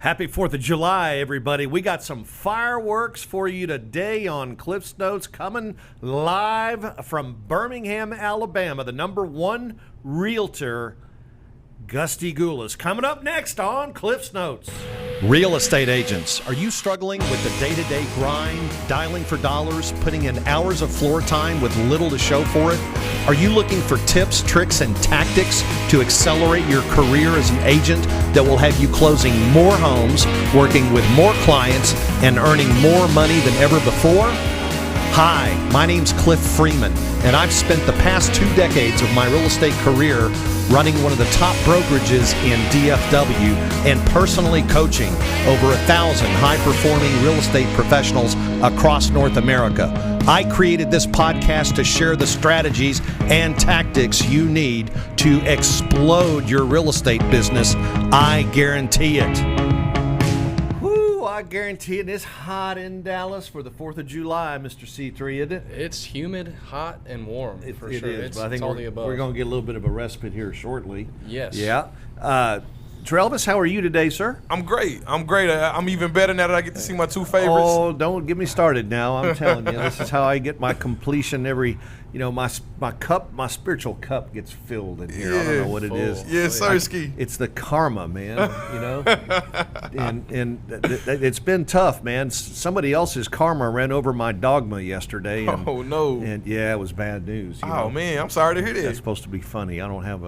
Happy 4th of July, everybody. We got some fireworks for you today on Cliff's Notes, coming live from Birmingham, Alabama. The #1 realtor, Gusty Gulas, coming up next on Cliff's Notes. Real estate agents, are you struggling with the day-to-day grind, dialing for dollars, putting in hours of floor time with little to show for it? Are you looking for tips, tricks, and tactics to accelerate your career as an agent that will have you closing more homes, working with more clients, and earning more money than ever before? Hi, my name's Cliff Freeman, and I've spent the past 2 decades of my real estate career running one of the top brokerages in DFW and personally coaching over 1,000 high-performing real estate professionals across North America. I created this podcast to share the strategies and tactics you need to explode your real estate business. I guarantee it. I guarantee it. It's hot in Dallas for the 4th of July, Mr. C3, isn't it? It's humid, hot, and warm, for sure. It is, but I think all the above. We're going to get a little bit of a respite here shortly. Yes. Yeah. Trelvis, how are you today, sir? I'm great. I'm even better now that I get to see my 2 favorites. Oh, don't get me started now. I'm telling you, this is how I get my completion every, my cup, my spiritual cup gets filled in here. I don't know what it is. Yes, Sirski. It's the karma, man, and it's been tough, man. Somebody else's karma ran over my dogma yesterday. And, oh, no. And, yeah, it was bad news. Oh, man, I'm sorry to hear that. That's supposed to be funny. I don't have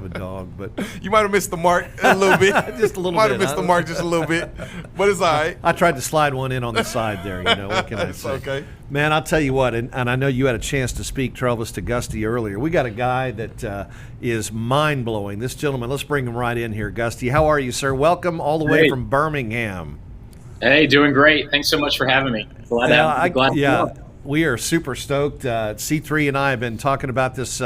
a dog, but you might have missed the mark a little bit. Just a little bit. Might have missed the mark just a little bit, but it's all right. I tried to slide one in on the side there. What can I say? It's okay. Man, I'll tell you what, and I know you had a chance to speak, Trelvis, to Gusty earlier. We got a guy that is mind-blowing. This gentleman, let's bring him right in here. Gusty, how are you, sir? Welcome all the way from Birmingham. Hey, doing great. Thanks so much for having me. Glad to be on. We are super stoked. C3 and I have been talking about this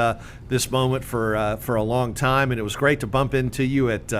moment for a long time, and it was great to bump into you at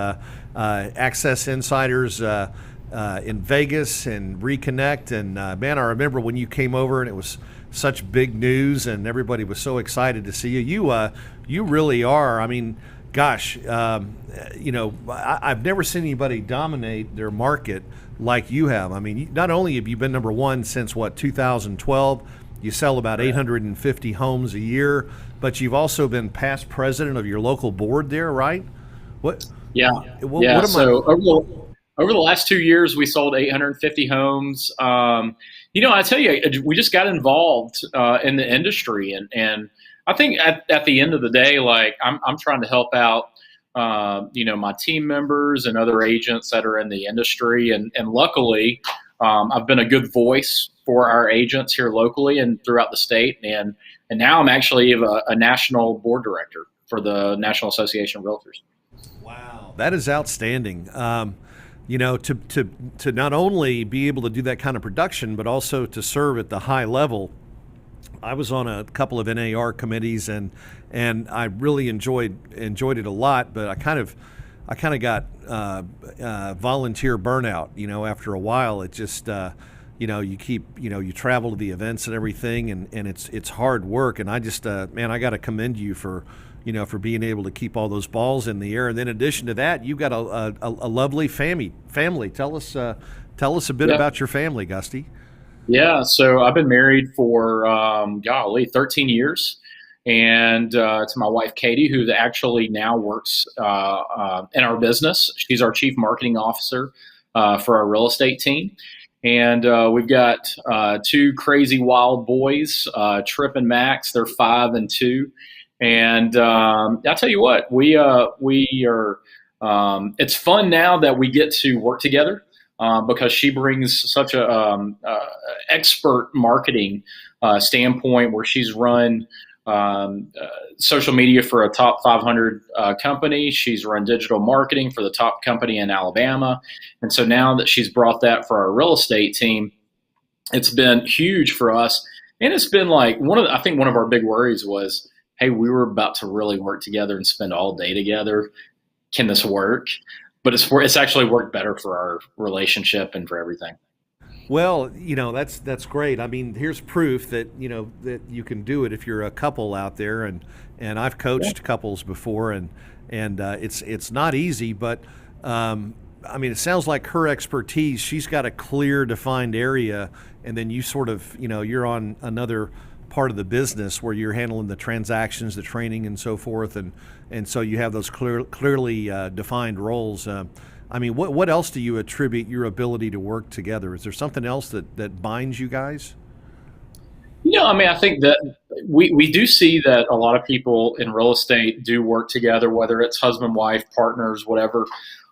Access Insiders in Vegas and reconnect. And man, I remember when you came over, and it was such big news, and everybody was so excited to see you. You really are. I mean, gosh, I've never seen anybody dominate their market like you have. I mean, not only have you been #1 since 2012, you sell about 850 homes a year, but you've also been past president of your local board there, right? What? Yeah. Over the last 2 years, we sold 850 homes. I tell you, we just got involved in the industry, and I think at the end of the day, like I'm trying to help out. My team members and other agents that are in the industry. And luckily, I've been a good voice for our agents here locally and throughout the state. And now I'm actually a national board director for the National Association of Realtors. Wow, that is outstanding. To not only be able to do that kind of production, but also to serve at the high level. I was on a couple of NAR committees, and I really enjoyed it a lot. But I kind of got volunteer burnout. After a while, it just you travel to the events and everything, and it's hard work. And I just man, I got to commend you for being able to keep all those balls in the air. And then in addition to that, you've got a lovely family. Tell us a bit about your family, Gusty. Yeah, so I've been married for 13 years, and to my wife Katie, who actually now works in our business. She's our chief marketing officer for our real estate team, and we've got 2 crazy wild boys, Trip and Max. They're 5 and 2, and I'll tell you what, we are. It's fun now that we get to work together. Because she brings such a expert marketing standpoint, where she's run social media for a top 500 company. She's run digital marketing for the top company in Alabama. And so now that she's brought that for our real estate team, it's been huge for us. And it's been like I think one of our big worries was, hey, we were about to really work together and spend all day together. Can this work? But it's actually worked better for our relationship and for everything. Well, that's great. I mean, here's proof that that you can do it if you're a couple out there, and I've coached couples before, and it's not easy, but I mean, it sounds like her expertise, she's got a clear defined area, and then you sort of, you're on another part of the business where you're handling the transactions, the training, and so forth, and so you have those clearly defined roles. I mean, what else do you attribute your ability to work together? Is there something else that binds you guys? I mean, I think that we do see that a lot of people in real estate do work together, whether it's husband, wife, partners, whatever.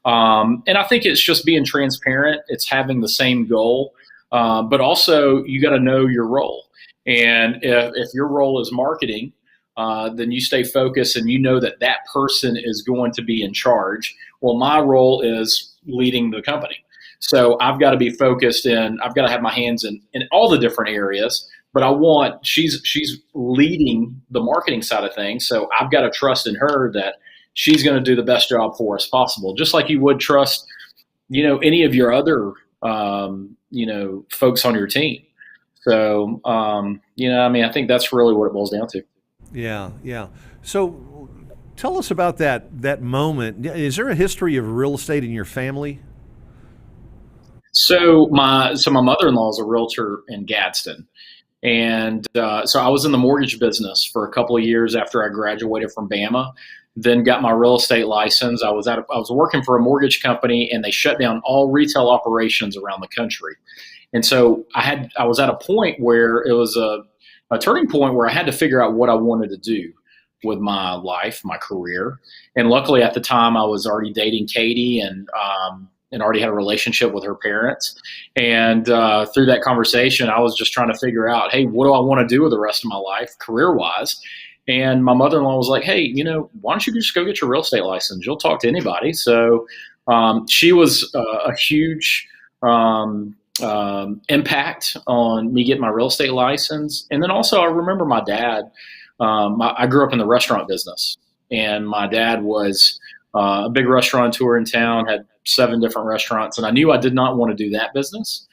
And I think it's just being transparent. It's having the same goal, but also you got to know your role. And if your role is marketing, then you stay focused and you know that that person is going to be in charge. Well, my role is leading the company. So I've got to be focused I've got to have my hands in all the different areas, but she's leading the marketing side of things. So I've got to trust in her that she's going to do the best job for us possible. Just like you would trust, any of your other, folks on your team. So, I mean, I think that's really what it boils down to. Yeah. Yeah. So tell us about that moment. Is there a history of real estate in your family? So my mother-in-law is a realtor in Gadsden. And so I was in the mortgage business for a couple of years after I graduated from Bama, then got my real estate license. I was working for a mortgage company, and they shut down all retail operations around the country. And so I was at a point where it was a turning point where I had to figure out what I wanted to do with my life, my career. And luckily at the time I was already dating Katie and already had a relationship with her parents. And through that conversation, I was just trying to figure out, hey, what do I want to do with the rest of my life career-wise? And my mother-in-law was like, hey, why don't you just go get your real estate license? You'll talk to anybody. So she was a huge impact on me getting my real estate license. And then also I remember my dad, I grew up in the restaurant business, and my dad was a big restaurateur in town, had 7 different restaurants. And I knew I did not want to do that business.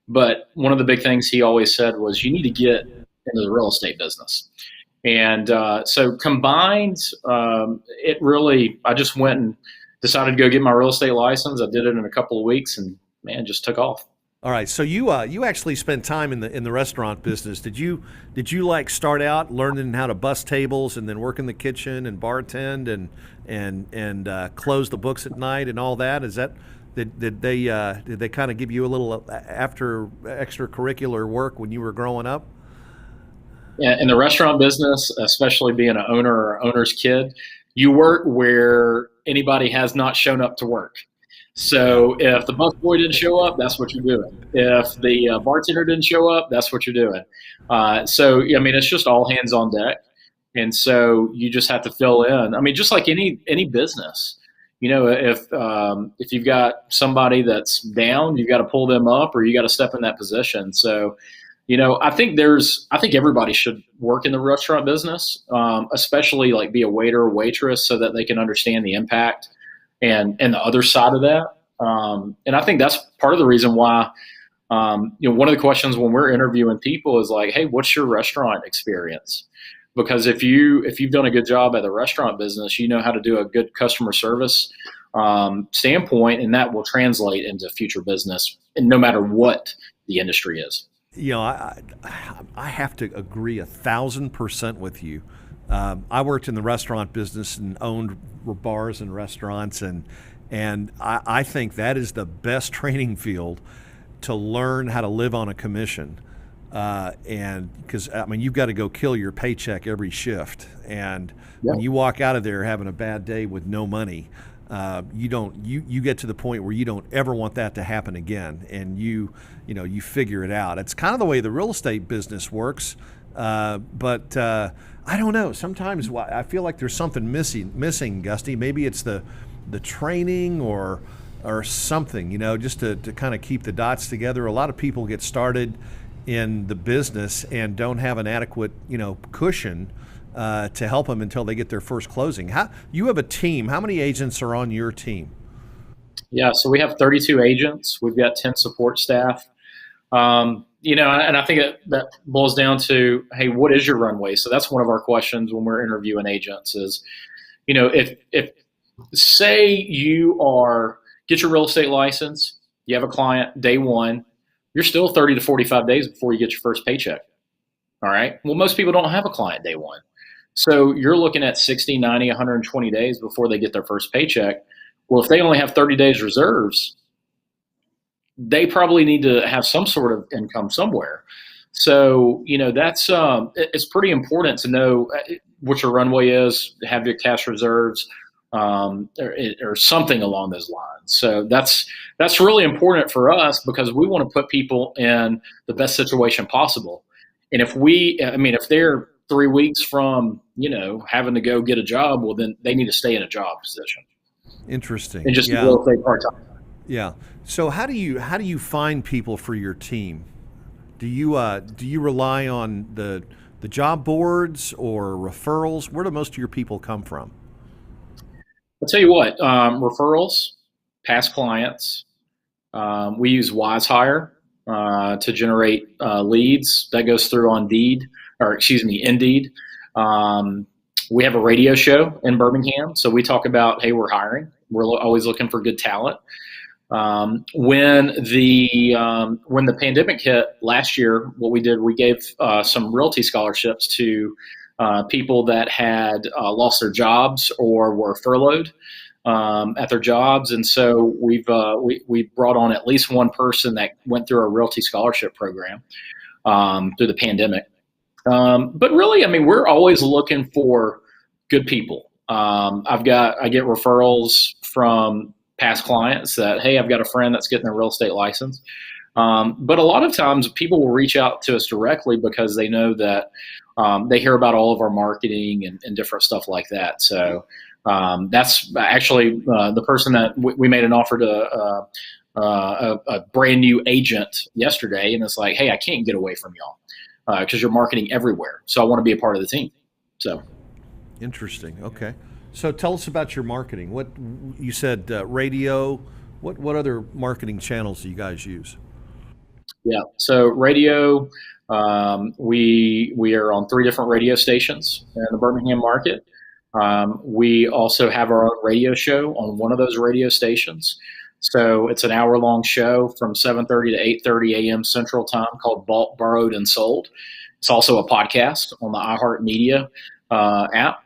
But one of the big things he always said was, you need to get into the real estate business. And so combined, I just went and decided to go get my real estate license. I did it in a couple of weeks, and man, just took off. All right, so you actually spent time in the restaurant business. Did you like start out learning how to bus tables and then work in the kitchen and bartend and close the books at night and all that? Did they kind of give you a little extracurricular work when you were growing up? Yeah, in the restaurant business, especially being an owner or owner's kid, you work where anybody has not shown up to work. So if the busboy didn't show up, that's what you're doing. If the bartender didn't show up, that's what you're doing. So, I mean, it's just all hands on deck. And so you just have to fill in. I mean, just like any business, if you've got somebody that's down, you've got to pull them up, or you got to step in that position. So, I think everybody should work in the restaurant business, especially like be a waiter or waitress, so that they can understand the impact and the other side of that. And I think that's part of the reason why, one of the questions when we're interviewing people is like, hey, what's your restaurant experience? Because if you've done a good job at the restaurant business, you know how to do a good customer service standpoint, and that will translate into future business, and no matter what the industry is. I have to agree 1,000% with you. I worked in the restaurant business and owned bars and restaurants, and I think that is the best training field to learn how to live on a commission. And because you've got to go kill your paycheck every shift, and when you walk out of there having a bad day with no money, you get to the point where you don't ever want that to happen again, and you figure it out. It's kind of the way the real estate business works, but I don't know. Sometimes I feel like there's something missing, Gusty. Maybe it's the training or something, just to kind of keep the dots together. A lot of people get started in the business and don't have an adequate, cushion to help them until they get their first closing. You have a team. How many agents are on your team? Yeah, so we have 32 agents. We've got 10 support staff. And I think that boils down to, hey, what is your runway? So that's one of our questions when we're interviewing agents is, if say you are get your real estate license. You have a client day one. You're still 30 to 45 days before you get your first paycheck. All right. Well, most people don't have a client day one. So you're looking at 60, 90, 120 days before they get their first paycheck. Well, if they only have 30 days reserves, they probably need to have some sort of income somewhere. So, that's it's pretty important to know what your runway is, have your cash reserves, or something along those lines. So that's really important for us because we want to put people in the best situation possible. And if they're 3 weeks from, having to go get a job, well, then they need to stay in a job position. Interesting. And just real estate part-time. Yeah. So how do you find people for your team? Do you rely on the job boards or referrals? Where do most of your people come from? I'll tell you what, referrals, past clients. We use WiseHire to generate leads. That goes through on Indeed. We have a radio show in Birmingham, so we talk about, hey, we're hiring. We're always looking for good talent. When the pandemic hit last year, what we did, we gave some realty scholarships to people that had lost their jobs or were furloughed at their jobs, and so we brought on at least one person that went through our realty scholarship program through the pandemic. But really, we're always looking for good people. I get referrals from past clients that, hey, I've got a friend that's getting a real estate license. But a lot of times people will reach out to us directly because they know that they hear about all of our marketing and different stuff like that. So that's actually the person that we made an offer to a brand new agent yesterday. And it's like, hey, I can't get away from y'all because you're marketing everywhere. So I want to be a part of the team. So. Interesting. Okay. So tell us about your marketing. What you said, radio. What other marketing channels do you guys use? Yeah. So radio, we are on 3 different radio stations in the Birmingham market. We also have our own radio show on one of those radio stations. So it's an hour-long show from 7:30 to 8:30 a.m. Central Time called Bought, Borrowed, and Sold. It's also a podcast on the iHeartMedia app.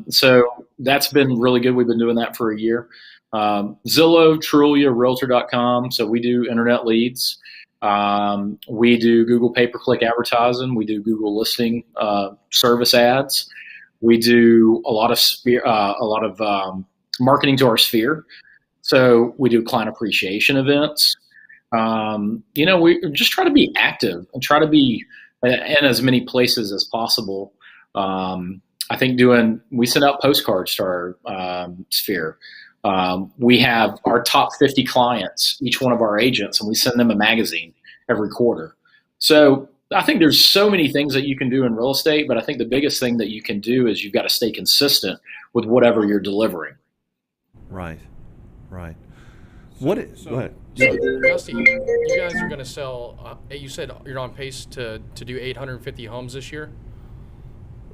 So that's been really good. We've been doing that for a year. Zillow, Trulia, Realtor.com. So we do internet leads. We do Google pay-per-click advertising. We do Google listing service ads. We do a lot of marketing to our sphere. So we do client appreciation events. We just try to be active and try to be in as many places as possible. I think we send out postcards to our sphere. We have our top 50 clients, each one of our agents, and we send them a magazine every quarter. So I think there's so many things that you can do in real estate, but I think the biggest thing that you can do is you've got to stay consistent with whatever you're delivering. Right. Go ahead. So Gusty, you guys are going to sell, you said you're on pace to do 850 homes this year?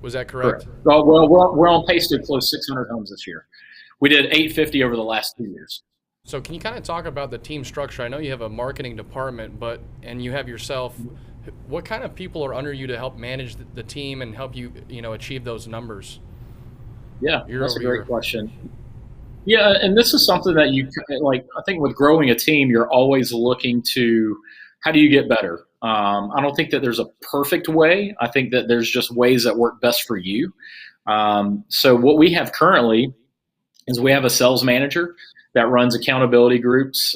Was that correct? Well, we're on pace to close 600 homes this year. We did 850 over the last 2 years. So can you kind of talk about the team structure? I know you have a marketing department, and you have yourself. What kind of people are under you to help manage the team and help you, achieve those numbers? Yeah, that's a great question. Yeah, and this is something that I think with growing a team, you're always looking to how do you get better? I don't think that there's a perfect way. I think that there's just ways that work best for you. So what we have currently is we have a sales manager that runs accountability groups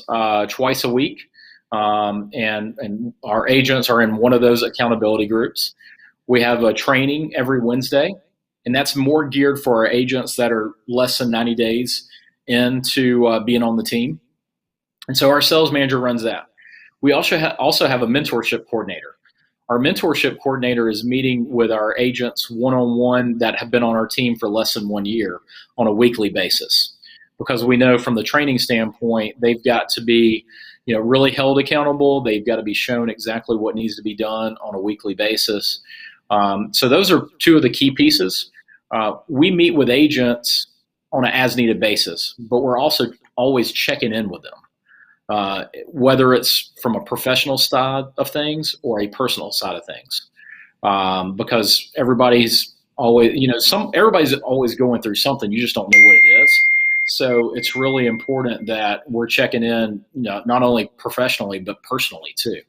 twice a week. And our agents are in one of those accountability groups. We have a training every Wednesday, and that's more geared for our agents that are less than 90 days into being on the team. And so our sales manager runs that. We also have a mentorship coordinator. Our mentorship coordinator is meeting with our agents one-on-one that have been on our team for less than 1 year on a weekly basis, because we know from the training standpoint, they've got to be really held accountable. They've got to be shown exactly what needs to be done on a weekly basis. So those are 2 of the key pieces. We meet with agents on an as-needed basis, but we're also always checking in with them, whether it's from a professional side of things or a personal side of things, because everybody's always, everybody's always going through something. You just don't know what it is. So it's really important that we're checking in, not only professionally, but personally too.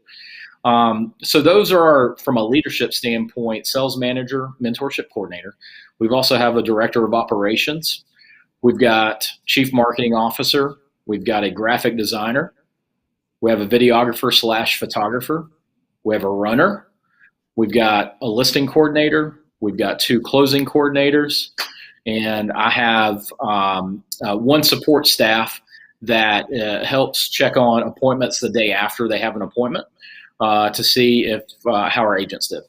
So those are from a leadership standpoint: sales manager, mentorship coordinator. We've also have a director of operations. We've got chief marketing officer. We've got a graphic designer. We have a videographer / photographer. We have a runner. We've got a listing coordinator. We've got 2 closing coordinators. And I have one support staff that helps check on appointments the day after they have an appointment to see if how our agents did.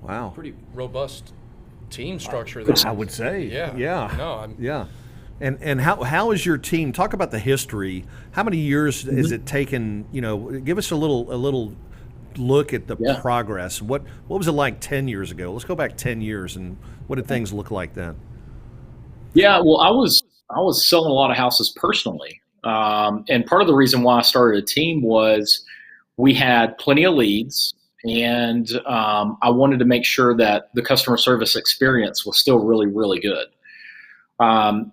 Wow. Pretty robust team structure. I would say. Yeah. Yeah. No, yeah. And how is your team? Talk about the history. How many years has it taken? Give us a little look at the progress. What was it like 10 years ago? Let's go back 10 years, and what did things look like then? Yeah, well, I was selling a lot of houses personally, and part of the reason why I started a team was we had plenty of leads, and I wanted to make sure that the customer service experience was still really, really good.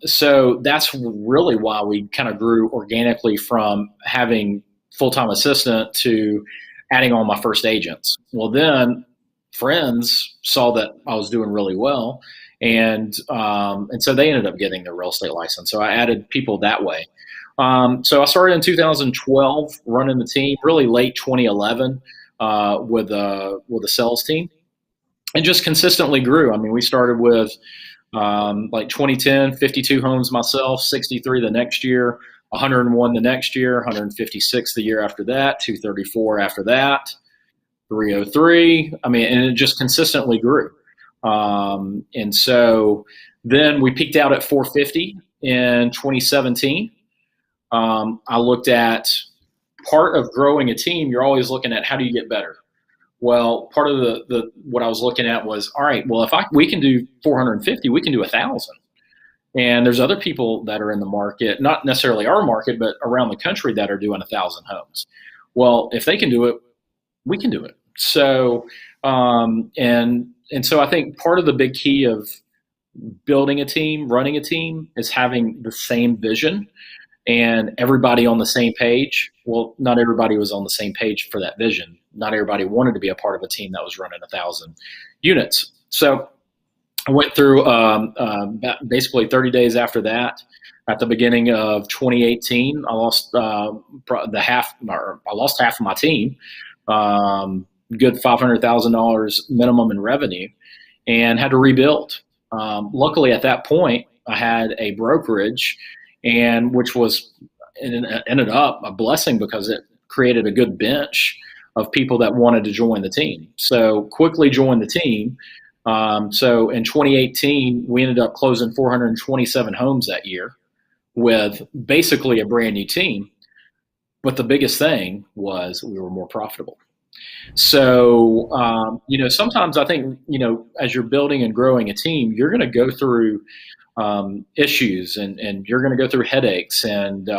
So that's really why we kind of grew organically from having full-time assistant to adding on my first agents. Well, then friends saw that I was doing really well, and so they ended up getting their real estate license. So I added people that way. So I started in 2012 running the team, really late 2011 with a sales team, and just consistently grew. I mean, we started with like 2010, 52 homes myself, 63 the next year, 101 the next year, 156 the year after that, 234 after that, 303. I mean, and it just consistently grew. And so then we peaked out at 450 in 2017. I looked at part of growing a team. You're always looking at how do you get better. Well, part of the what I was looking at was, all right, well, if we can do 450, we can do 1,000. And there's other people that are in the market, not necessarily our market, but around the country that are doing 1,000 homes. Well, if they can do it, we can do it. So, and so I think part of the big key of building a team, running a team, is having the same vision and everybody on the same page. Well, not everybody was on the same page for that vision. Not everybody wanted to be a part of a team that was running 1,000 units. So I went through basically 30 days after that. At the beginning of 2018, I lost half of my team, good $500,000 minimum in revenue, and had to rebuild. Luckily, at that point, I had a brokerage, and which was ended up a blessing because it created a good bench of people that wanted to join the team. So quickly joined the team. So in 2018, we ended up closing 427 homes that year with basically a brand new team. But the biggest thing was we were more profitable. So, sometimes I think, as you're building and growing a team, you're going to go through issues and you're going to go through headaches, and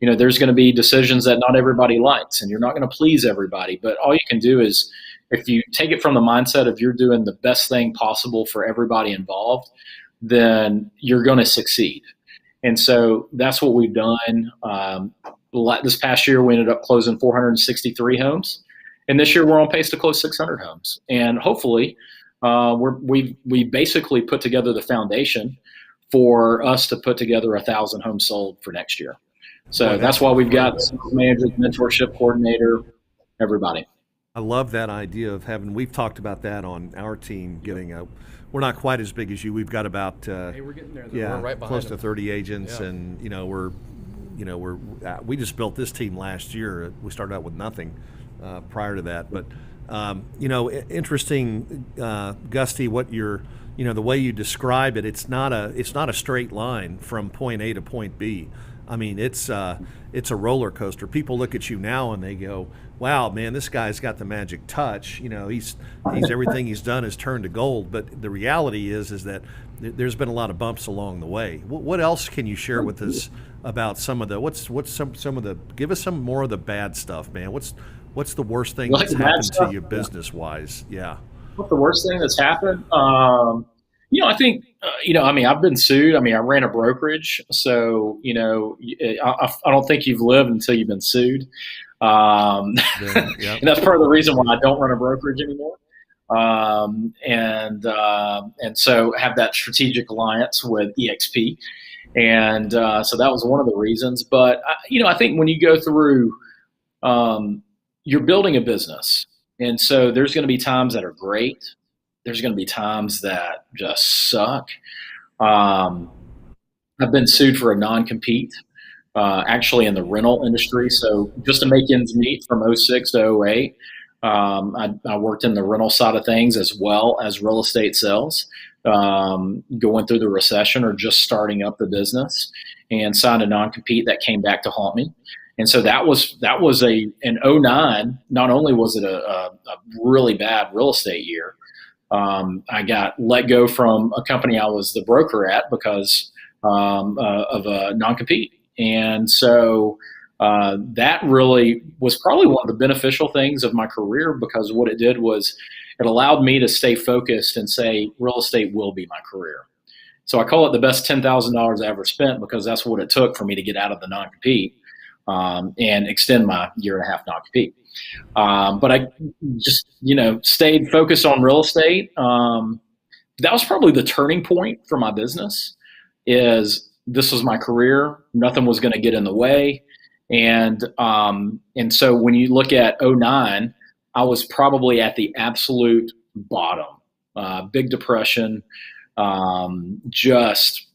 there's going to be decisions that not everybody likes, and you're not going to please everybody. But all you can do is, if you take it from the mindset of you're doing the best thing possible for everybody involved, then you're going to succeed. And so that's what we've done. This past year, we ended up closing 463 homes. And this year, we're on pace to close 600 homes. And hopefully, we basically put together the foundation for us to put together 1,000 homes sold for next year. So that's why we've got sales manager, mentorship coordinator, everybody. I love that idea of we've talked about that on our team, we're not quite as big as you. We've got about, we're getting there. We're right close to them. 30 agents. Yeah. And, we just built this team last year. We started out with nothing prior to that. But, interesting, Gusty, what the way you describe it, it's not a straight line from point A to point B. I mean, it's a roller coaster. People look at you now and they go, wow, man, this guy's got the magic touch. You know, he's everything he's done is turned to gold. But the reality is that there's been a lot of bumps along the way. What else can you share with us about some of the give us some more of the bad stuff, man? What's the worst thing that's happened to you business wise? Yeah. What's the worst thing that's happened? I think, I've been sued. I ran a brokerage. So, I don't think you've lived until you've been sued. And that's part of the reason why I don't run a brokerage anymore. And so have that strategic alliance with EXP. And so that was one of the reasons. But, I think when you go through, you're building a business. And so there's going to be times that are great. There's going to be times that just suck. I've been sued for a non-compete, actually in the rental industry. So just to make ends meet from 06 to 08, I worked in the rental side of things as well as real estate sales, going through the recession or just starting up the business, and signed a non-compete that came back to haunt me. And so that was in 09, not only was it a really bad real estate year, I got let go from a company I was the broker at because of a non-compete. And so that really was probably one of the beneficial things of my career, because what it did was it allowed me to stay focused and say real estate will be my career. So I call it the best $10,000 I ever spent, because that's what it took for me to get out of the non-compete and extend my year-and-a-half non-compete. But I just, stayed focused on real estate. That was probably the turning point for my business. This was my career. Nothing was going to get in the way. And so when you look at 09, I was probably at the absolute bottom, big depression, just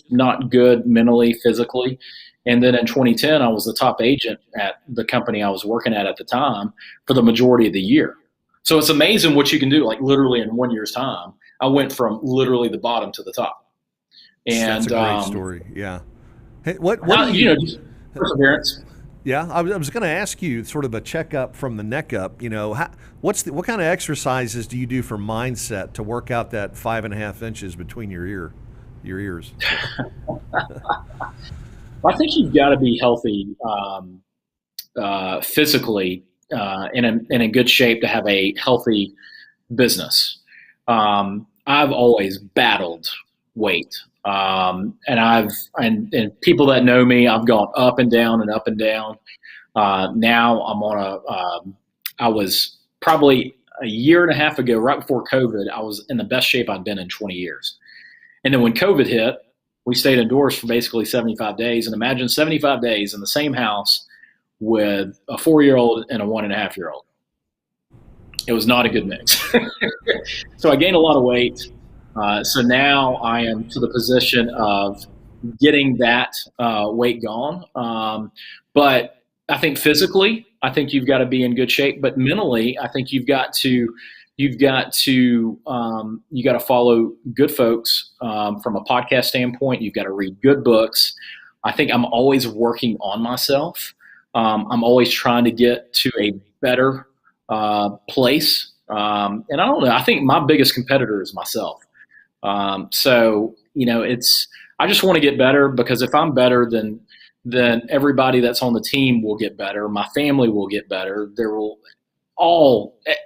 not good mentally, physically. And then in 2010, I was the top agent at the company I was working at the time for the majority of the year. So it's amazing what you can do, like literally in 1 year's time. I went from literally the bottom to the top. And that's a great story. Yeah. Hey, what just perseverance. Yeah, I was going to ask you sort of a checkup from the neck up. What kind of exercises do you do for mindset to work out that 5.5 inches between your ears? I think you've got to be healthy physically and in good shape to have a healthy business. I've always battled weight. And people that know me, I've gone up and down and up and down. Now I'm on I was probably a year and a half ago, right before COVID, I was in the best shape I'd been in 20 years. And then when COVID hit, we stayed indoors for basically 75 days. And imagine 75 days in the same house with a 4-year-old and a 1.5-year-old. It was not a good mix. So I gained a lot of weight. So now I am to the position of getting that weight gone. But I think physically, I think you've got to be in good shape. But mentally, I think you've got to follow good folks from a podcast standpoint. You've got to read good books. I think I'm always working on myself. I'm always trying to get to a better place. And I don't know, I think my biggest competitor is myself. So, I just want to get better, because if I'm better, then everybody that's on the team will get better. My family will get better.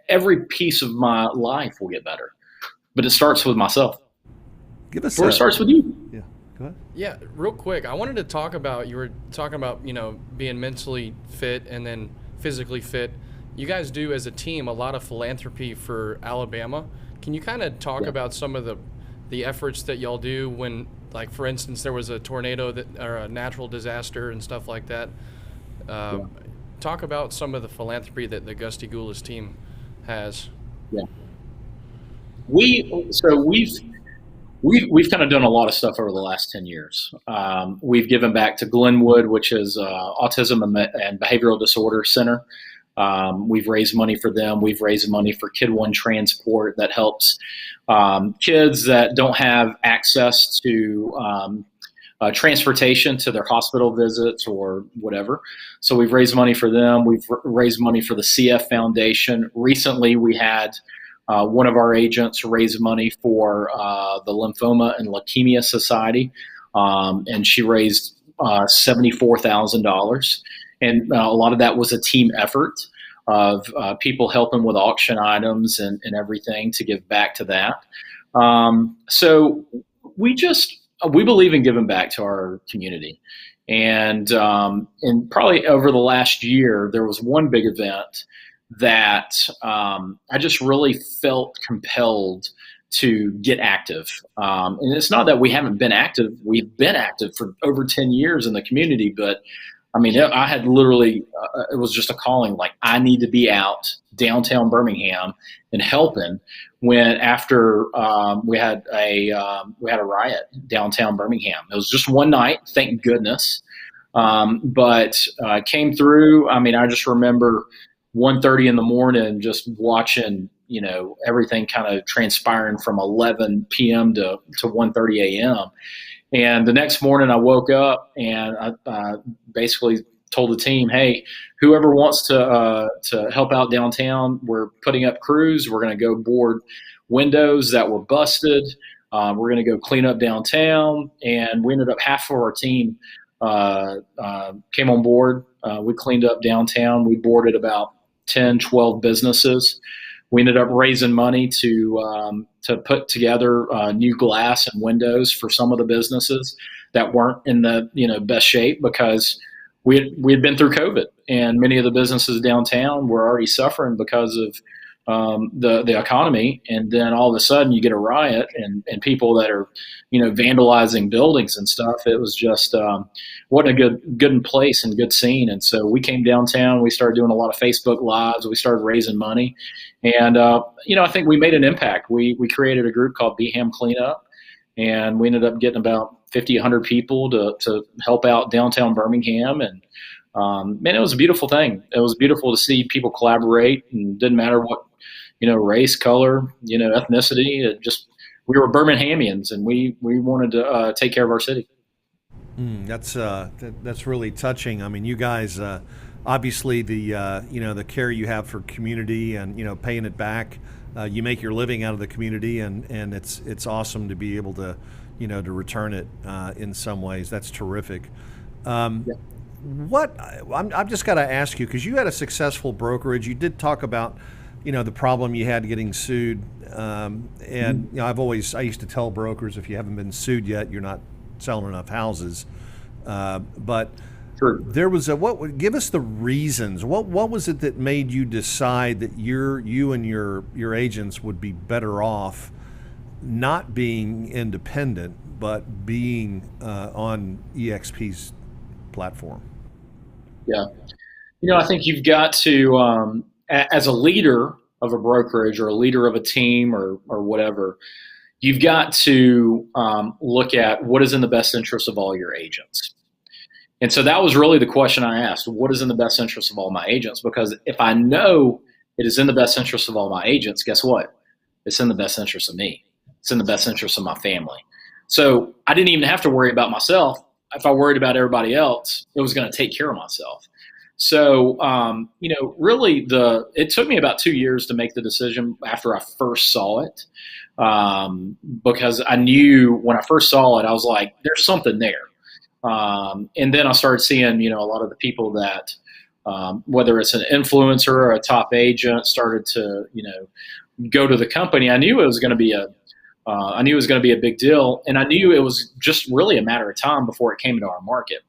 Every piece of my life will get better, but it starts with myself. It starts with you. Yeah. Go ahead. Yeah. Real quick. I wanted to talk about, you were talking about, being mentally fit and then physically fit. You guys do as a team a lot of philanthropy for Alabama. Can you kind of talk about some of the efforts that y'all do when, like, for instance, there was a tornado or a natural disaster and stuff like that? Talk about some of the philanthropy that the Gusty Gulas team has. Yeah. We've kind of done a lot of stuff over the last 10 years. We've given back to Glenwood, which is Autism and Behavioral Disorder Center. We've raised money for them. We've raised money for Kid One Transport that helps kids that don't have access to transportation to their hospital visits or whatever. So we've raised money for them. We've raised money for the CF Foundation. Recently, we had one of our agents raise money for the Lymphoma and Leukemia Society, and she raised $74,000. And a lot of that was a team effort of people helping with auction items and everything to give back to that. So we believe in giving back to our community. And probably over the last year, there was one big event that I just really felt compelled to get active. And it's not that we haven't been active. We've been active for over 10 years in the community, but I mean, I had literally, it was just a calling, like I need to be out downtown Birmingham and helping when after we had a riot downtown Birmingham. It was just one night, thank goodness. But came through. I mean, I just remember 1:30 in the morning just watching, everything kind of transpiring from 11 p.m. to 1:30 a.m. And the next morning I woke up and I basically told the team, hey, whoever wants to help out downtown, we're putting up crews. We're going to go board windows that were busted. We're going to go clean up downtown. And we ended up, half of our team came on board. We cleaned up downtown. We boarded about 10, 12 businesses. We ended up raising money to put together new glass and windows for some of the businesses that weren't in the best shape because we had been through COVID, and many of the businesses downtown were already suffering because of the economy. And then all of a sudden you get a riot and people that are vandalizing buildings and stuff. It was just wasn't a good place and good scene. And so we came downtown. We started doing a lot of Facebook Lives. We started raising money. And, I think we made an impact. We created a group called Beham Cleanup, and we ended up getting about 50, 100 people to help out downtown Birmingham. And, man, it was a beautiful thing. It was beautiful to see people collaborate, and it didn't matter what, race, color, ethnicity. We were Birminghamians, and we wanted to take care of our city. That's really touching. I mean, you guys, obviously the care you have for community and paying it back. You make your living out of the community, and it's awesome to be able to to return it in some ways. That's terrific. Yeah. I've just got to ask you, because you had a successful brokerage. You did talk about the problem you had getting sued, and I used to tell brokers, if you haven't been sued yet, you're not selling enough houses. But True. There was give us the reasons. What was it that made you decide that you and your agents would be better off not being independent, but being on EXP's platform? Yeah. I think you've got to, as a leader of a brokerage or a leader of a team or whatever, you've got to look at what is in the best interest of all your agents. And so that was really the question I asked. What is in the best interest of all my agents? Because if I know it is in the best interest of all my agents, guess what? It's in the best interest of me. It's in the best interest of my family. So I didn't even have to worry about myself. If I worried about everybody else, it was going to take care of myself. So, really it took me about 2 years to make the decision after I first saw it. Because I knew when I first saw it, I was like, there's something there. And then I started seeing, a lot of the people that, whether it's an influencer or a top agent, started to, go to the company. I knew it was going to be a big deal, and I knew it was just really a matter of time before it came into our market.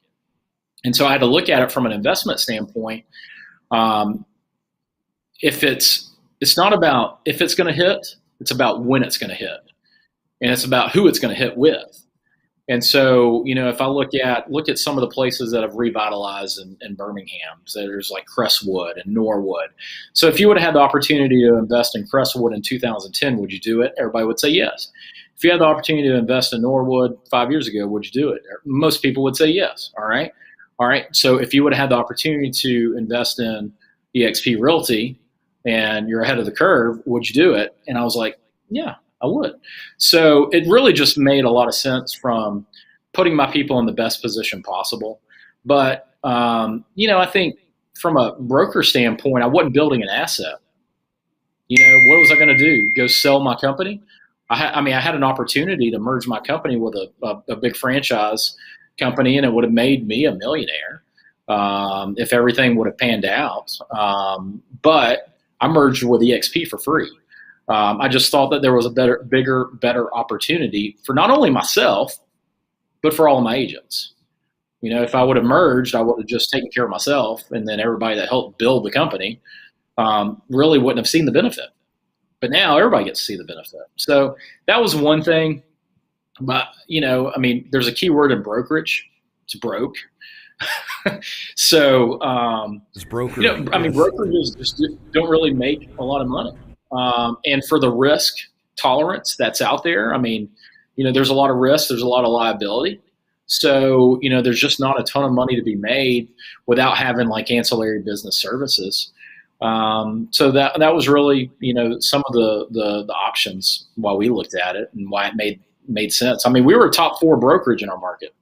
And so I had to look at it from an investment standpoint. If it's not about if it's going to hit, it's about when it's going to hit, and it's about who it's going to hit with. And so, if I look at some of the places that have revitalized in Birmingham, so there's like Crestwood and Norwood. So if you would have had the opportunity to invest in Crestwood in 2010, would you do it? Everybody would say yes. If you had the opportunity to invest in Norwood 5 years ago, would you do it? Most people would say yes. All right. So if you would have had the opportunity to invest in eXp Realty and you're ahead of the curve, would you do it? And I was like, yeah, I would. So it really just made a lot of sense from putting my people in the best position possible. But, I think from a broker standpoint, I wasn't building an asset. What was I going to do? Go sell my company? I had an opportunity to merge my company with a big franchise company, and it would have made me a millionaire if everything would have panned out. But I merged with EXP for free. I just thought that there was a better opportunity for not only myself, but for all of my agents. If I would have merged, I would have just taken care of myself, and then everybody that helped build the company really wouldn't have seen the benefit. But now everybody gets to see the benefit. So that was one thing. But, there's a key word in brokerage. It's broke. So, it's broker. Brokerages just don't really make a lot of money. And for the risk tolerance that's out there, there's a lot of risk. There's a lot of liability. So, there's just not a ton of money to be made without having like ancillary business services. So that was really, some of the options while we looked at it and why it made sense. We were a top 4 brokerage in our market.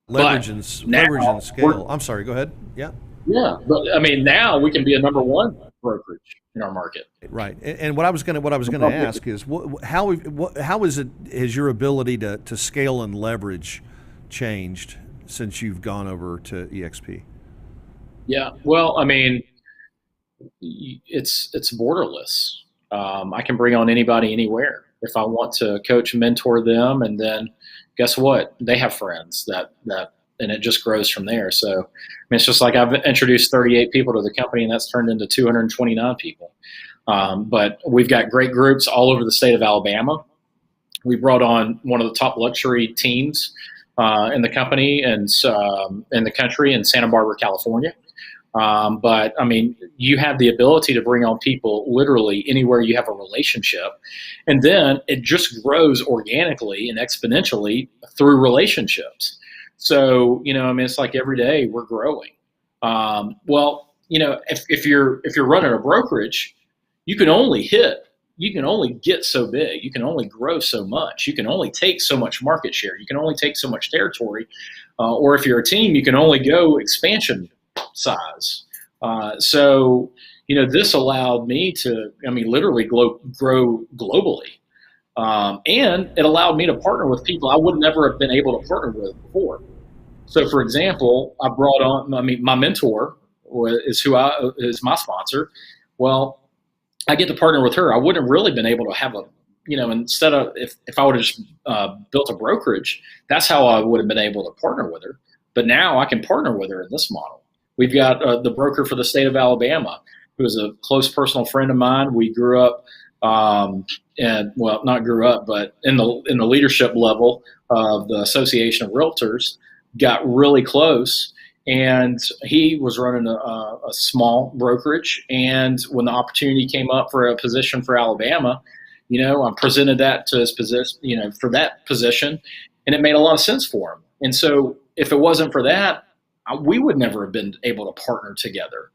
Leverage and scale. I'm sorry, go ahead. Yeah. Yeah. But now we can be a number 1 brokerage in our market. Right. And what I was going to ask is how has your ability to scale and leverage changed since you've gone over to EXP? Yeah. Well, it's borderless. I can bring on anybody anywhere if I want to coach and mentor them, and then guess what? They have friends that and it just grows from there. So it's just like I've introduced 38 people to the company, and that's turned into 229 people. But we've got great groups all over the state of Alabama. We brought on one of the top luxury teams in the company and in the country in Santa Barbara, California. But you have the ability to bring on people literally anywhere you have a relationship. And then it just grows organically and exponentially through relationships. So, it's like every day we're growing. If you're running a brokerage, you can only get so big. You can only grow so much. You can only take so much market share. You can only take so much territory. Or if you're a team, you can only go expansion size. So, this allowed me to, literally grow globally. And it allowed me to partner with people I would never have been able to partner with before. So, for example, I brought on, my mentor is my sponsor. Well, I get to partner with her. I wouldn't have really been able to have instead of if I would have just built a brokerage, that's how I would have been able to partner with her. But now I can partner with her in this model. We've got the broker for the state of Alabama, who is a close personal friend of mine. We grew up, not grew up, but in the leadership level of the Association of Realtors, got really close. And he was running a small brokerage. And when the opportunity came up for a position for Alabama, I presented that to his position, for that position, and it made a lot of sense for him. And so if it wasn't for that, we would never have been able to partner together.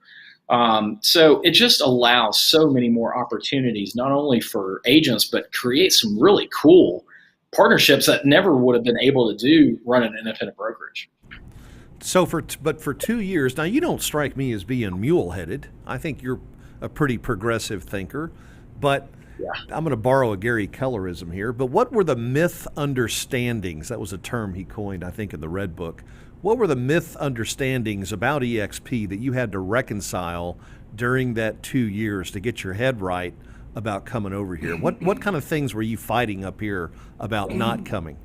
So it just allows so many more opportunities, not only for agents, but create some really cool partnerships that never would have been able to do running an independent brokerage. So for 2 years, now you don't strike me as being mule-headed. I think you're a pretty progressive thinker, but yeah. I'm going to borrow a Gary Kellerism here, but what were the myth understandings? That was a term he coined, I think, in the Red Book. What were the myth understandings about EXP that you had to reconcile during that 2 years to get your head right about coming over here? What kind of things were you fighting up here about not coming?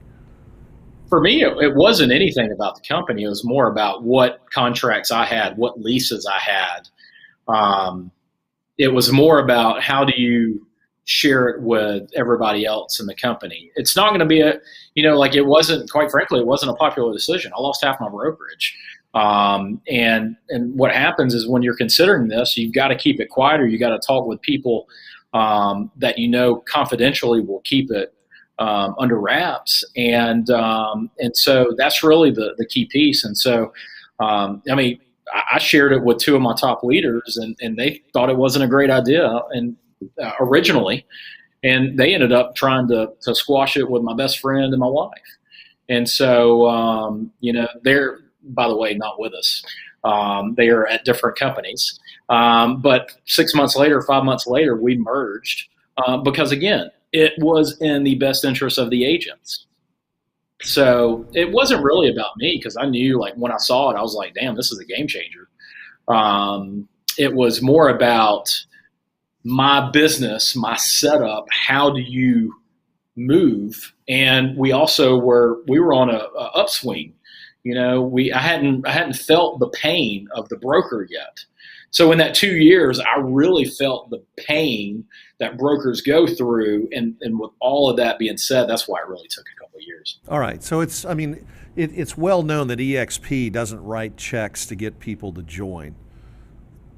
For me, it wasn't anything about the company. It was more about what contracts I had, what leases I had. It was more about how do you share it with everybody else in the company. It's not going to be it wasn't, quite frankly, it wasn't a popular decision. I lost half my brokerage. And what happens is when you're considering this, you've got to keep it quiet, or you got to talk with people that confidentially will keep it under wraps. And so that's really the key piece. And so, I shared it with 2 of my top leaders, and they thought it wasn't a great idea originally. And they ended up trying to squash it with my best friend and my wife. And so, they're, by the way, not with us. They are at different companies. But 6 months later, 5 months later, we merged because, again, it was in the best interest of the agents. So it wasn't really about me because I knew, like, when I saw it, I was like, damn, this is a game changer. It was more about my business, my setup. How do you move? And we were on a upswing. I hadn't felt the pain of the broker yet. So in that 2 years, I really felt the pain that brokers go through. And with all of that being said, that's why it really took a couple of years. All right. So it's well known that EXP doesn't write checks to get people to join.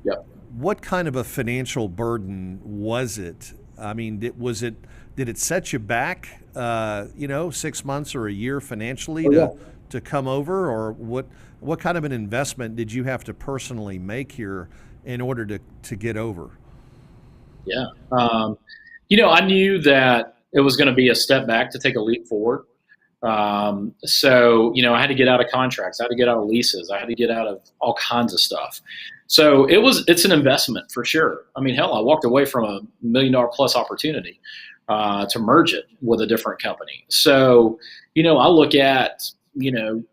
Yep. What kind of a financial burden was it? I mean, did it set you back, 6 months or a year financially to come over, or what kind of an investment did you have to personally make here in order to get over? Yeah. I knew that it was going to be a step back to take a leap forward. So I had to get out of contracts. I had to get out of leases. I had to get out of all kinds of stuff. So it's an investment for sure. I mean, hell, I walked away from $1 million plus opportunity to merge it with a different company. So, I look at,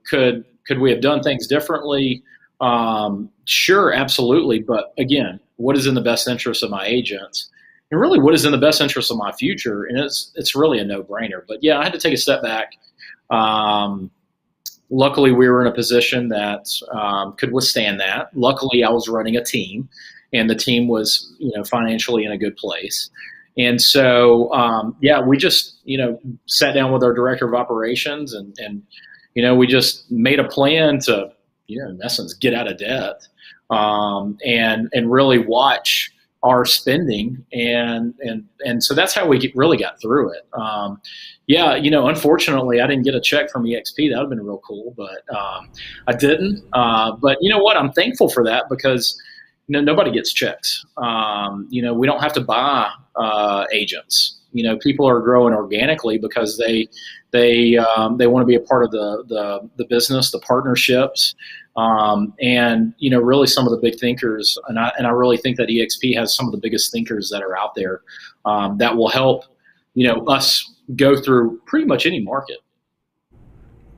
could we have done things differently? Sure, absolutely. But again, what is in the best interest of my agents? And really what is in the best interest of my future? And it's really a no-brainer. But yeah, I had to take a step back. Luckily, we were in a position that could withstand that. Luckily, I was running a team, and the team was, financially in a good place. And so, we just, sat down with our director of operations, and we just made a plan to, in essence, get out of debt, and really watch our spending, and so that's how we really got through it. Unfortunately, I didn't get a check from EXP. That would have been real cool, but I didn't. But you know what? I'm thankful for that because nobody gets checks. We don't have to buy agents. People are growing organically because they want to be a part of the business, the partnerships. Really some of the big thinkers, and I really think that EXP has some of the biggest thinkers that are out there that will help, us go through pretty much any market.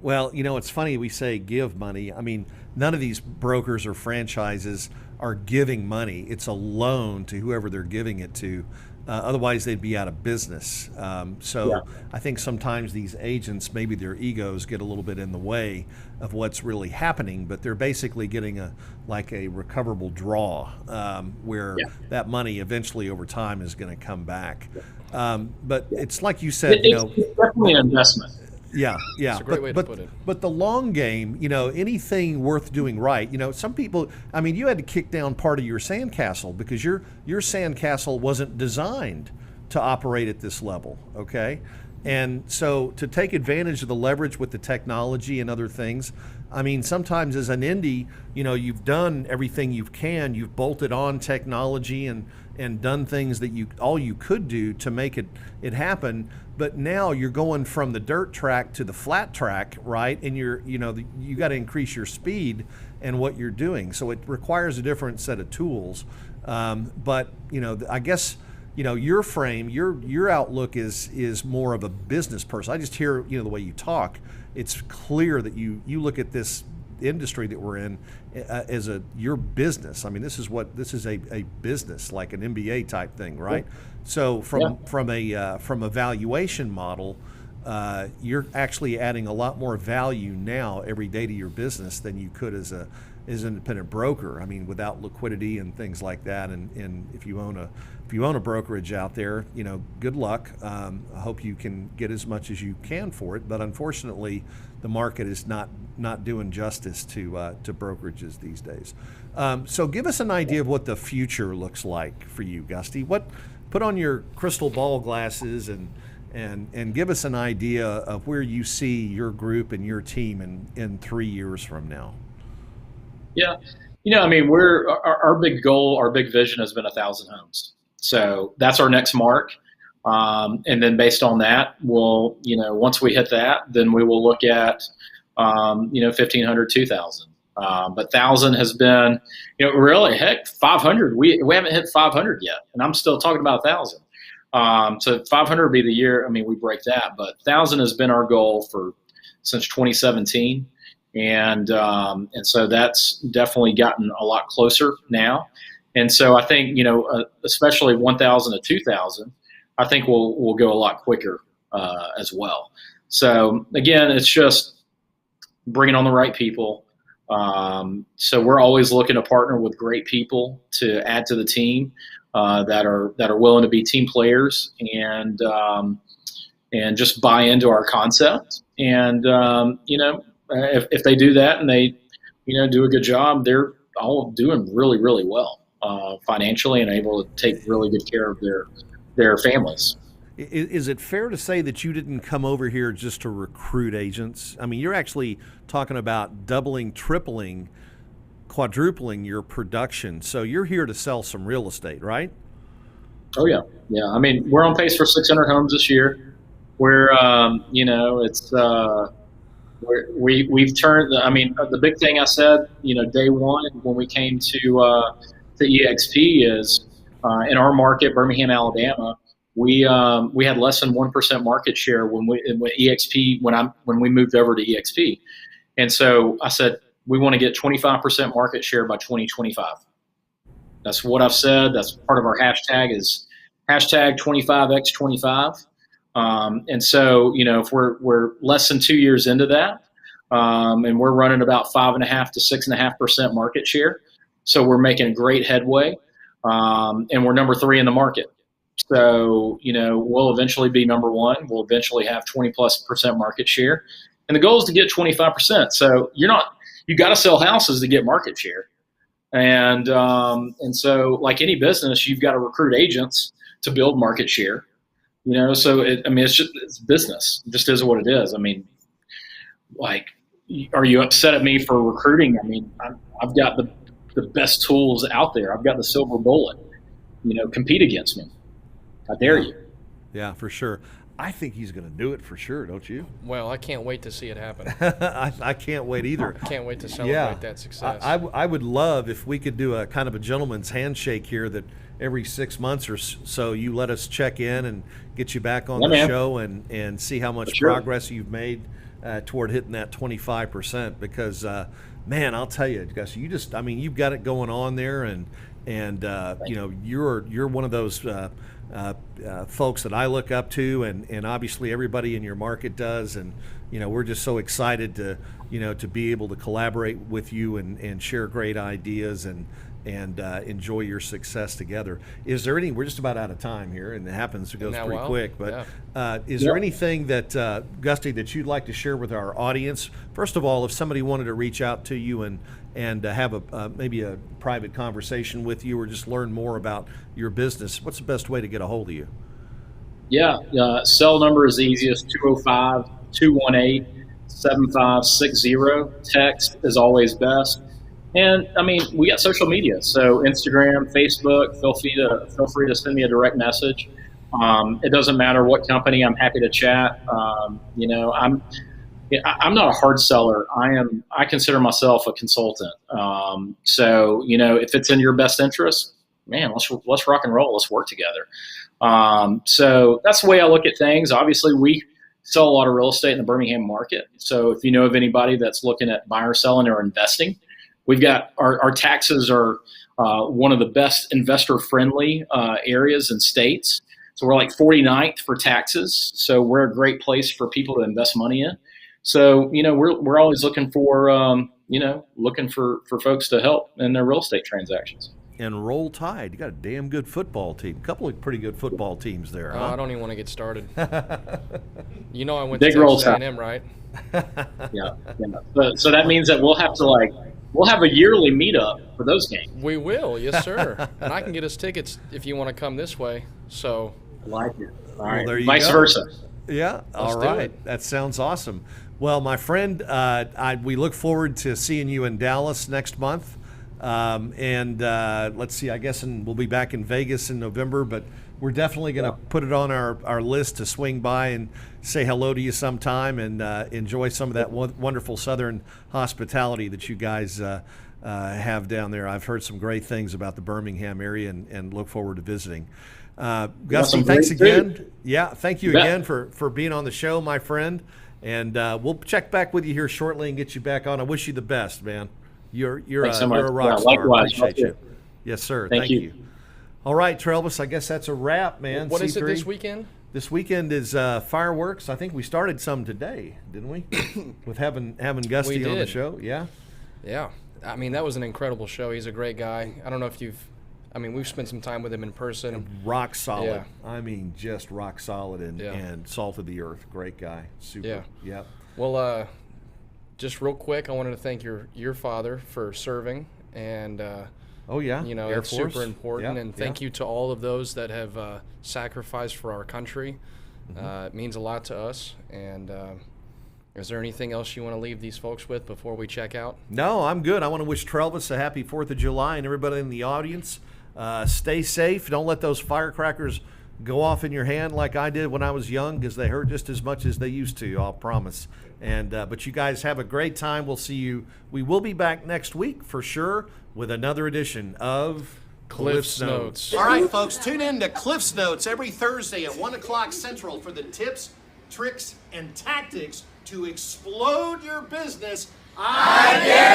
Well, it's funny we say give money. I mean, none of these brokers or franchises are giving money. It's a loan to whoever they're giving it to. Otherwise, they'd be out of business. I think sometimes these agents, maybe their egos get a little bit in the way of what's really happening, but they're basically getting a recoverable draw where that money eventually over time is going to come back. But it's like you said, it's definitely an investment. Yeah. That's a great way to put it. But the long game, anything worth doing right, some people, I mean, you had to kick down part of your sandcastle because your sandcastle wasn't designed to operate at this level, okay? And so to take advantage of the leverage with the technology and other things, I mean, sometimes as an indie, you've done everything you can, you've bolted on technology and done things that all you could do to make it happen. But now you're going from the dirt track to the flat track, right? And you got to increase your speed and what you're doing. So it requires a different set of tools. But I guess your frame, your outlook is more of a business person. I just hear the way you talk. It's clear that you look at this industry that we're in as your business. I mean, this is a business, like an MBA type thing, right? Yeah. So from a valuation model, you're actually adding a lot more value now every day to your business than you could as an independent broker. I mean, without liquidity and things like that. And if you own a brokerage out there, good luck. I hope you can get as much as you can for it. But unfortunately, the market is not doing justice to brokerages these days. So give us an idea of what the future looks like for you, Gusty. Put on your crystal ball glasses and give us an idea of where you see your group and your team in 3 years from now. Yeah. our big goal, our big vision has been 1,000 homes. So that's our next mark. And then based on that, we'll, once we hit that, then we will look at, 1,500, 2,000. But 1,000 has been, really, heck, 500. We haven't hit 500 yet, and I'm still talking about 1,000. So 500 would be the year. I mean, we break that, but 1,000 has been our goal since 2017, and so that's definitely gotten a lot closer now. And so I think especially 1,000 to 2,000, I think we'll go a lot quicker as well. So again, it's just bringing on the right people. So we're always looking to partner with great people to add to the team that are willing to be team players and just buy into our concept. And if they do that and they do a good job, they're all doing really, really well financially and able to take really good care of their families. Is it fair to say that you didn't come over here just to recruit agents? I mean, you're actually talking about doubling, tripling, quadrupling your production. So you're here to sell some real estate, right? Oh, yeah. Yeah. I mean, we're on pace for 600 homes this year. We're, we've turned, I mean, the big thing I said, day one when we came to EXP is in our market, Birmingham, Alabama, we had less than 1% market share when we moved over to EXP. And so I said, we want to get 25% market share by 2025. That's what I've said. That's part of our hashtag is hashtag 25x25. And so, if we're less than 2 years into that, and we're running about 5.5 to 6.5% market share. So we're making great headway. And we're number 3 in the market. So, we'll eventually be number 1. We'll eventually have 20+% market share. And the goal is to get 25%. So you got to sell houses to get market share. And so like any business, you've got to recruit agents to build market share, so it's business. It just is what it is. I mean, like, are you upset at me for recruiting? I mean, I've got the best tools out there. I've got the silver bullet, compete against me. I dare you. Yeah, for sure. I think he's going to do it for sure, don't you? Well, I can't wait to see it happen. I can't wait either. I can't wait to celebrate that success. I would love if we could do a kind of a gentleman's handshake here that every 6 months or so you let us check in and get you back on the show and see how much progress you've made toward hitting that 25% because, man, I'll tell you, Gus, you've got it going on there and you're one of those folks that I look up to, and obviously everybody in your market does, and we're just so excited to be able to collaborate with you and share great ideas and enjoy your success together. Is there any? We're just about out of time here, and it goes pretty quick. But is there anything that Gusty that you'd like to share with our audience? First of all, if somebody wanted to reach out to you and have maybe a private conversation with you or just learn more about your business, what's the best way to get a hold of you? Yeah, cell number is the easiest, 205-218-7560. Text is always best. And, I mean, we got social media, so Instagram, Facebook, feel free to send me a direct message. It doesn't matter what company, I'm happy to chat. I'm not a hard seller. I consider myself a consultant. So, if it's in your best interest, man, let's rock and roll. Let's work together. So that's the way I look at things. Obviously, we sell a lot of real estate in the Birmingham market. So if you know of anybody that's looking at buying or selling or investing, we've got our taxes are one of the best investor-friendly areas and states. So we're like 49th for taxes. So we're a great place for people to invest money in. So, we're always looking for, for folks to help in their real estate transactions. And Roll Tide. You got a damn good football team. A couple of pretty good football teams there. Huh? I don't even want to get started. I went to Texas A&M, right? Yeah. So that means that we'll have a yearly meetup for those games. We will, yes, sir. And I can get us tickets if you want to come this way. So, I like it. All right. There you Vice go. versa. Yeah. All right. That sounds awesome. Well, my friend, we look forward to seeing you in Dallas next month. Let's see, I guess we'll be back in Vegas in November, but we're definitely going to put it on our list to swing by and say hello to you sometime and enjoy some of that wonderful Southern hospitality that you guys have down there. I've heard some great things about the Birmingham area and look forward to visiting. Gusty, thanks again. Yeah, thank you again for being on the show, my friend. And we'll check back with you here shortly and get you back on. I wish you the best, man. You're a rock star. Appreciate you. Yes, sir. Thank you. All right, Trelvis, I guess that's a wrap, man. What is it this weekend? This weekend is fireworks. I think we started some today, didn't we? With having Gusty on the show. Yeah. Yeah. I mean, that was an incredible show. He's a great guy. I don't know if we've spent some time with him in person. And rock solid. Yeah. I mean, just rock solid and salt of the earth. Great guy. Super. Yeah. Yep. Well, just real quick, I wanted to thank your father for serving and. Oh, yeah. You know, Air it's Force. super important. And thank you to all of those that have sacrificed for our country. It means a lot to us. And is there anything else you want to leave these folks with before we check out? No, I'm good. I want to wish Trelvis a happy 4th of July and everybody in the audience. Stay safe. Don't let those firecrackers go off in your hand like I did when I was young because they hurt just as much as they used to, I'll promise. And but you guys have a great time. We'll see you. We will be back next week for sure with another edition of Cliff's Notes. All right, folks, tune in to Cliff's Notes every Thursday at 1 o'clock Central for the tips, tricks, and tactics to explode your business. I dare